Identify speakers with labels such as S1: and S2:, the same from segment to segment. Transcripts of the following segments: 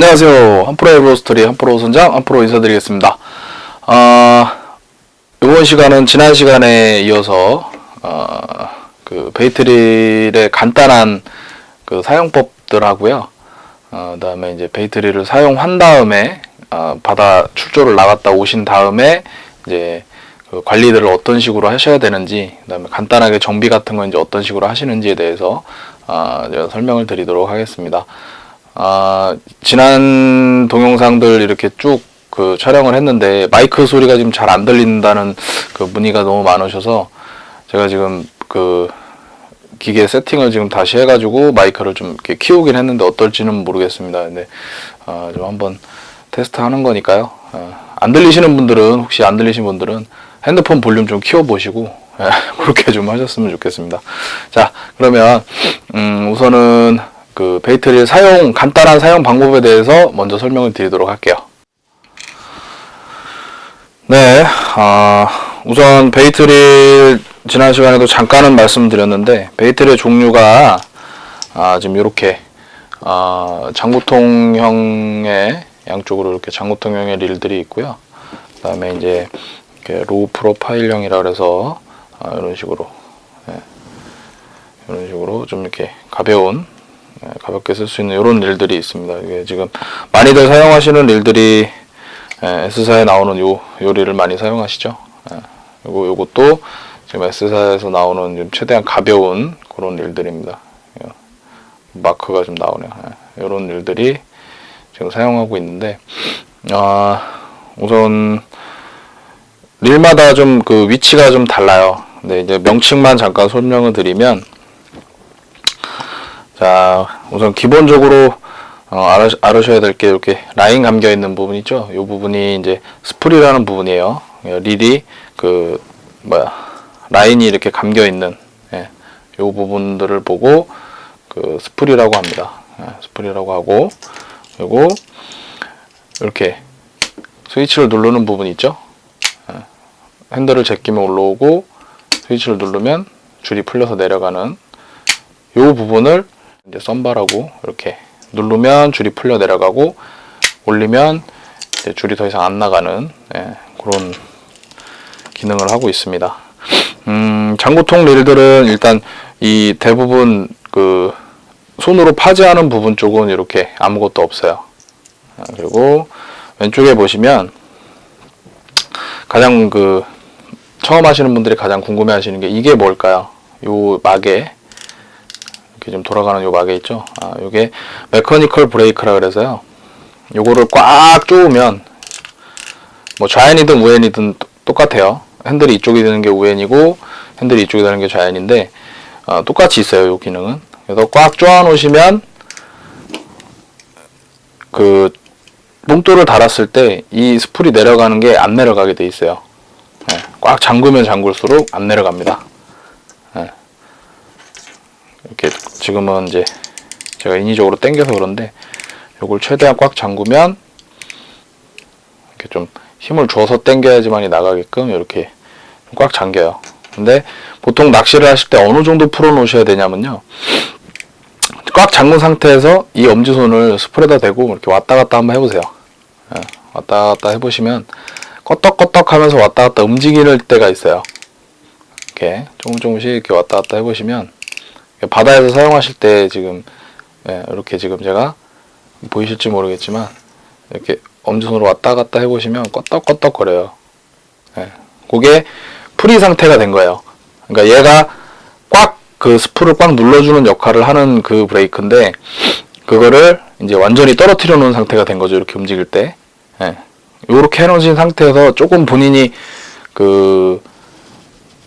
S1: 안녕하세요. 한프로의 브로스토리 한프로 선장 한프로 인사드리겠습니다. 이번 시간은 지난 시간에 이어서 그 베이트릴의 간단한 그 사용법들 하고요. 그다음에 이제 베이트릴을 사용한 다음에 바다 출조를 나갔다 오신 다음에 이제 그 관리들을 어떤 식으로 하셔야 되는지, 그다음에 간단하게 정비 같은 거 이제 어떤 식으로 하시는지에 대해서 제가 설명을 드리도록 하겠습니다. 지난 동영상들 이렇게 쭉 그 촬영을 했는데 마이크 소리가 지금 잘 안 들린다는 그 문의가 너무 많으셔서 제가 지금 그 기계 세팅을 지금 다시 해가지고 마이크를 좀 이렇게 키우긴 했는데 어떨지는 모르겠습니다. 근데 좀 한번 테스트 하는 거니까요. 안 들리시는 분들은, 혹시 안 들리신 분들은 핸드폰 볼륨 좀 키워보시고 그렇게 좀 하셨으면 좋겠습니다. 자, 그러면 우선은 그 베이트릴 간단한 사용 방법에 대해서 먼저 설명을 드리도록 할게요. 네, 우선 베이트릴 지난 시간에도 잠깐은 말씀드렸는데, 베이트릴 종류가 지금 이렇게 장구통형의 양쪽으로 이렇게 장구통형의 릴들이 있고요. 그 다음에 이제 이렇게 로우 프로파일형이라 그래서 이런 식으로 좀 이렇게 가볍게 쓸 수 있는 이런 릴들이 있습니다. 이게 지금 많이들 사용하시는 릴들이 S사에 나오는 요 릴을 많이 사용하시죠. 요것도 지금 S사에서 나오는 좀 최대한 가벼운 그런 릴들입니다. 마크가 좀 나오네요. 이런 릴들이 지금 사용하고 있는데, 우선 릴마다 좀 그 위치가 좀 달라요. 근데 이제 명칭만 잠깐 설명을 드리면, 자, 우선 기본적으로 알으셔야 될 게 이렇게 라인 감겨 있는 부분 있죠. 이 부분이 이제 스풀이라는 부분이에요. 릴이 라인이 이렇게 감겨 있는 이 부분들을 보고 그 스풀이라고 합니다. 스풀이라고 하고, 그리고 이렇게 스위치를 누르는 부분 있죠. 핸들을 제끼면 올라오고 스위치를 누르면 줄이 풀려서 내려가는 이 부분을 이제 썸바라고, 이렇게 누르면 줄이 풀려 내려가고 올리면 이제 줄이 더 이상 안 나가는 그런 기능을 하고 있습니다. 장구통 릴들은 일단 이 대부분 그 손으로 파지하는 부분 쪽은 이렇게 아무것도 없어요. 그리고 왼쪽에 보시면 가장 처음 하시는 분들이 가장 궁금해 하시는 게 이게 뭘까요? 요 마개, 이렇게 좀 돌아가는 요 마개 있죠? 요게 메커니컬 브레이크라 그래서요. 요거를 꽉 조으면 뭐 좌엔이든 우엔이든 똑같아요. 핸들이 이쪽이 되는 게 우엔이고 핸들이 이쪽이 되는 게 좌엔인데 똑같이 있어요, 요 기능은. 그래서 꽉 조아 놓으시면 그 봉돌을 달았을 때 이 스풀이 내려가는 게 안 내려가게 돼 있어요. 꽉 잠그면 잠글수록 안 내려갑니다. 이렇게 지금은 이제 제가 인위적으로 당겨서 그런데 요걸 최대한 꽉 잠그면 이렇게 좀 힘을 줘서 당겨야지만이 나가게끔 이렇게 꽉 잠겨요. 근데 보통 낚시를 하실 때 어느 정도 풀어 놓으셔야 되냐면요, 꽉 잠근 상태에서 이 엄지손을 스풀에다 대고 이렇게 왔다 갔다 한번 해보세요. 왔다 갔다 해보시면 껐덕껐덕 하면서 왔다 갔다 움직이는 때가 있어요. 이렇게 조금씩 이렇게 왔다 갔다 해보시면, 바다에서 사용하실 때 지금 이렇게 지금 제가 보이실지 모르겠지만 이렇게 엄지손으로 왔다 갔다 해보시면 껐덕껐덕 거려요. 그게 프리 상태가 된 거예요. 그러니까 얘가 꽉 그 스풀을 꽉 눌러주는 역할을 하는 그 브레이크인데, 그거를 이제 완전히 떨어뜨려 놓은 상태가 된 거죠. 이렇게 움직일 때. 요렇게 해놓으신 상태에서 조금 본인이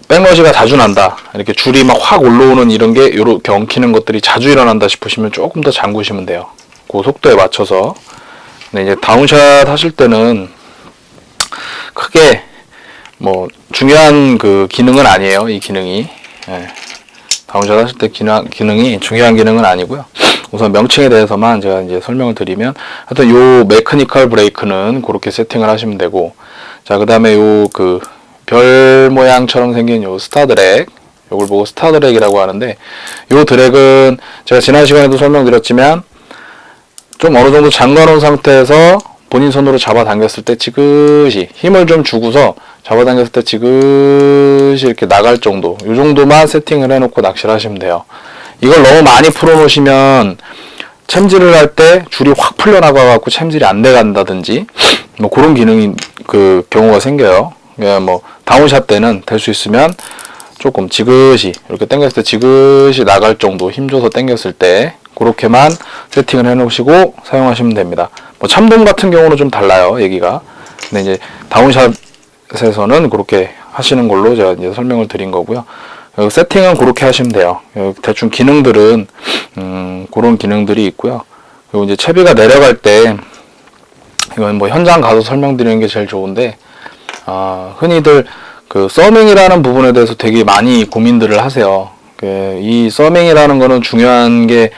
S1: 백러시가 자주 난다, 이렇게 줄이 막 확 올라오는 이런 게 요렇게 엉키는 것들이 자주 일어난다 싶으시면 조금 더 잠그시면 돼요. 그 속도에 맞춰서. 근데 이제 다운샷 하실 때는 크게 뭐 중요한 그 기능은 아니에요, 이 기능이. 다운샷 하실 때 기능이 중요한 기능은 아니고요. 우선 명칭에 대해서만 제가 이제 설명을 드리면, 하여튼 요 메커니컬 브레이크는 그렇게 세팅을 하시면 되고, 자, 그 다음에 요 별 모양처럼 생긴 요 스타 드랙, 요걸 보고 스타 드랙이라고 하는데, 요 드랙은 제가 지난 시간에도 설명드렸지만 좀 어느 정도 잠가 놓은 상태에서 본인 손으로 잡아당겼을 때 지그시 힘을 좀 주고서 잡아당겼을 때 지그시 이렇게 나갈 정도, 이 정도만 세팅을 해놓고 낚시를 하시면 돼요. 이걸 너무 많이 풀어놓으시면 챔질을 할 때 줄이 확 풀려나가갖고 챔질이 안 돼간다든지 뭐 그런 기능이 그 경우가 생겨요. 뭐 다운샷 때는 될 수 있으면 조금 지그시 이렇게 당겼을 때 지그시 나갈 정도 힘줘서 당겼을 때 그렇게만 세팅을 해 놓으시고 사용하시면 됩니다. 뭐 참돔 같은 경우는 좀 달라요, 얘기가. 근데 이제 다운샷에서는 그렇게 하시는 걸로 제가 이제 설명을 드린 거고요. 세팅은 그렇게 하시면 돼요. 대충 기능들은 그런 기능들이 있고요. 그리고 이제 채비가 내려갈 때 이건 뭐 현장 가서 설명드리는 게 제일 좋은데, 흔히들 그 서밍이라는 부분에 대해서 되게 많이 고민들을 하세요. 이 서밍이라는 거는 중요한 게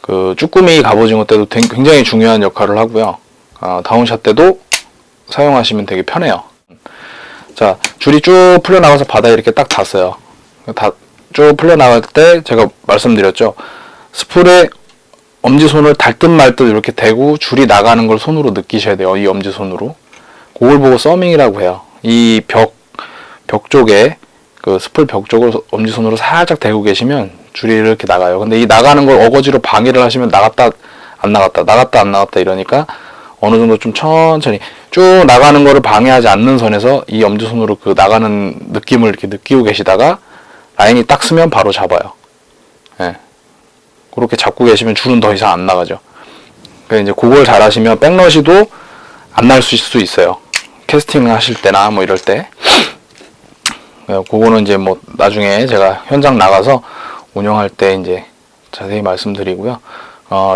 S1: 그 쭈꾸미 갑오징어 때도 굉장히 중요한 역할을 하고요. 다운샷 때도 사용하시면 되게 편해요. 자, 줄이 쭉 풀려나가서 바다에 이렇게 딱 닿았어요. 쭉 풀려나갈 때 제가 말씀드렸죠. 스풀에 엄지손을 달 듯 말 듯 이렇게 대고 줄이 나가는 걸 손으로 느끼셔야 돼요. 이 엄지손으로. 그걸 보고 서밍이라고 해요. 이 벽 쪽에, 그 스풀 벽 쪽을 엄지손으로 살짝 대고 계시면 줄이 이렇게 나가요. 근데 이 나가는 걸 어거지로 방해를 하시면 나갔다 안 나갔다 나갔다 안 나갔다 이러니까 어느 정도 좀 천천히 쭉 나가는 거를 방해하지 않는 선에서 이 엄지손으로 그 나가는 느낌을 이렇게 느끼고 계시다가 라인이 딱 쓰면 바로 잡아요. 예. 그렇게 잡고 계시면 줄은 더 이상 안 나가죠. 그래서 이제 그걸 잘 하시면 백러시도 안 날 수 있어요. 캐스팅 하실 때나 뭐 이럴 때. 그거는 이제 뭐 나중에 제가 현장 나가서 운영할 때 이제 자세히 말씀드리고요.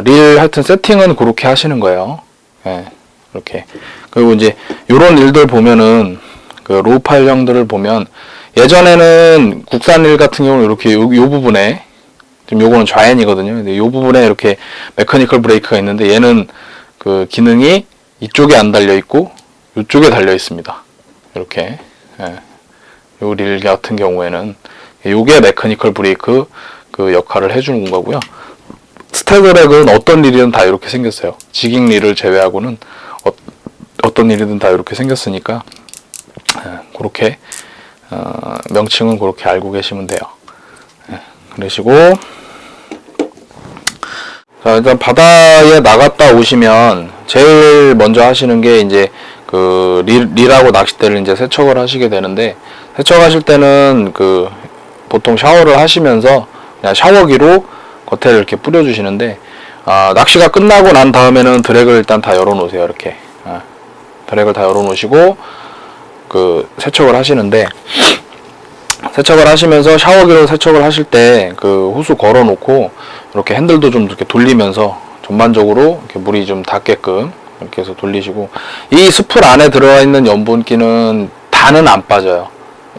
S1: 릴 하여튼 세팅은 그렇게 하시는 거예요. 예, 이렇게. 그리고 이제 요런 일들 보면은 그 로우 파일형들을 보면 예전에는 국산 릴 같은 경우는 이렇게 요 부분에 지금 요거는 좌엔이거든요. 근데 요 부분에 이렇게 메커니컬 브레이크가 있는데 얘는 그 기능이 이쪽에 안 달려 있고 이쪽에 달려 있습니다. 이렇게. 예. 요 릴 같은 경우에는 요게 메커니컬 브레이크 그 역할을 해주는 거고요. 스테드렉은 어떤 릴이든 다 이렇게 생겼어요. 지깅 릴을 제외하고는 어떤 릴이든 다 이렇게 생겼으니까 그렇게 명칭은 그렇게 알고 계시면 돼요. 그러시고 자, 일단 바다에 나갔다 오시면 제일 먼저 하시는 게 이제 그 릴하고 낚싯대를 이제 세척을 하시게 되는데, 세척하실 때는 그 보통 샤워를 하시면서 그냥 샤워기로 겉에를 이렇게 뿌려주시는데, 낚시가 끝나고 난 다음에는 드랙을 일단 다 열어놓으세요. 이렇게 드랙을 다 열어놓으시고 그 세척을 하시는데, 세척을 하시면서 샤워기로 세척을 하실 때 그 호수 걸어놓고 이렇게 핸들도 좀 이렇게 돌리면서 전반적으로 이렇게 물이 좀 닿게끔 이렇게 해서 돌리시고, 이 스풀 안에 들어가 있는 염분기는 다는 안 빠져요.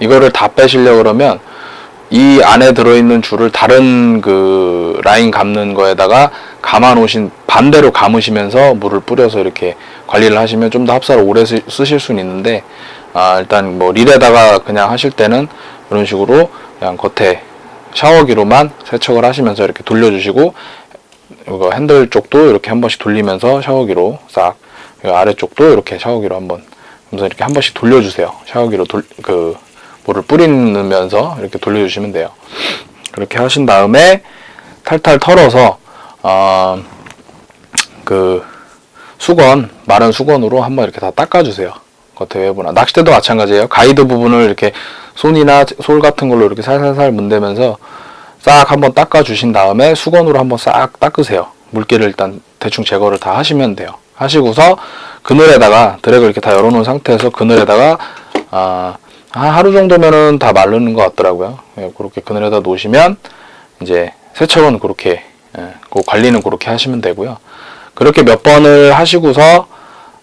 S1: 이거를 다 빼시려고 그러면 이 안에 들어있는 줄을 다른 그 라인 감는 거에다가 감아 놓으신 반대로 감으시면서 물을 뿌려서 이렇게 관리를 하시면 좀 더 합사를 오래 쓰실 수는 있는데, 일단 뭐 릴에다가 그냥 하실 때는 이런 식으로 그냥 겉에 샤워기로만 세척을 하시면서 이렇게 돌려주시고, 이거 핸들 쪽도 이렇게 한 번씩 돌리면서 샤워기로 싹, 아래쪽도 이렇게 샤워기로 한번, 그래서 이렇게 한 번씩 돌려주세요. 샤워기로 물을 뿌리면서 이렇게 돌려주시면 돼요. 그렇게 하신 다음에 탈탈 털어서 그 수건, 마른 수건으로 한번 이렇게 다 닦아주세요. 겉에 외부나. 낚싯대도 마찬가지예요. 가이드 부분을 이렇게 손이나 솔 같은 걸로 이렇게 살살살 문대면서 싹 한번 닦아주신 다음에 수건으로 한번 싹 닦으세요. 물기를 일단 대충 제거를 다 하시면 돼요. 하시고서 그늘에다가 드랙을 이렇게 다 열어놓은 상태에서 그늘에다가 하루 정도면은 다 마르는 것 같더라고요. 그렇게 그늘에다 놓으시면 이제 세척은 그렇게, 그 관리는 그렇게 하시면 되고요. 그렇게 몇 번을 하시고서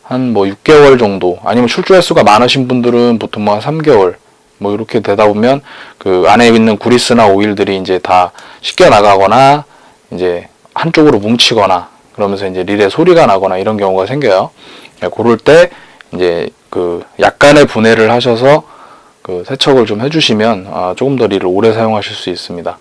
S1: 한 뭐 6개월 정도, 아니면 출주 횟수가 많으신 분들은 보통 뭐 한 3개월 뭐 이렇게 되다 보면 그 안에 있는 구리스나 오일들이 이제 다 씻겨 나가거나 이제 한쪽으로 뭉치거나 그러면서 이제 릴에 소리가 나거나 이런 경우가 생겨요. 그럴 때 이제 그 약간의 분해를 하셔서 그 세척을 좀 해주시면 조금 더 릴을 오래 사용하실 수 있습니다.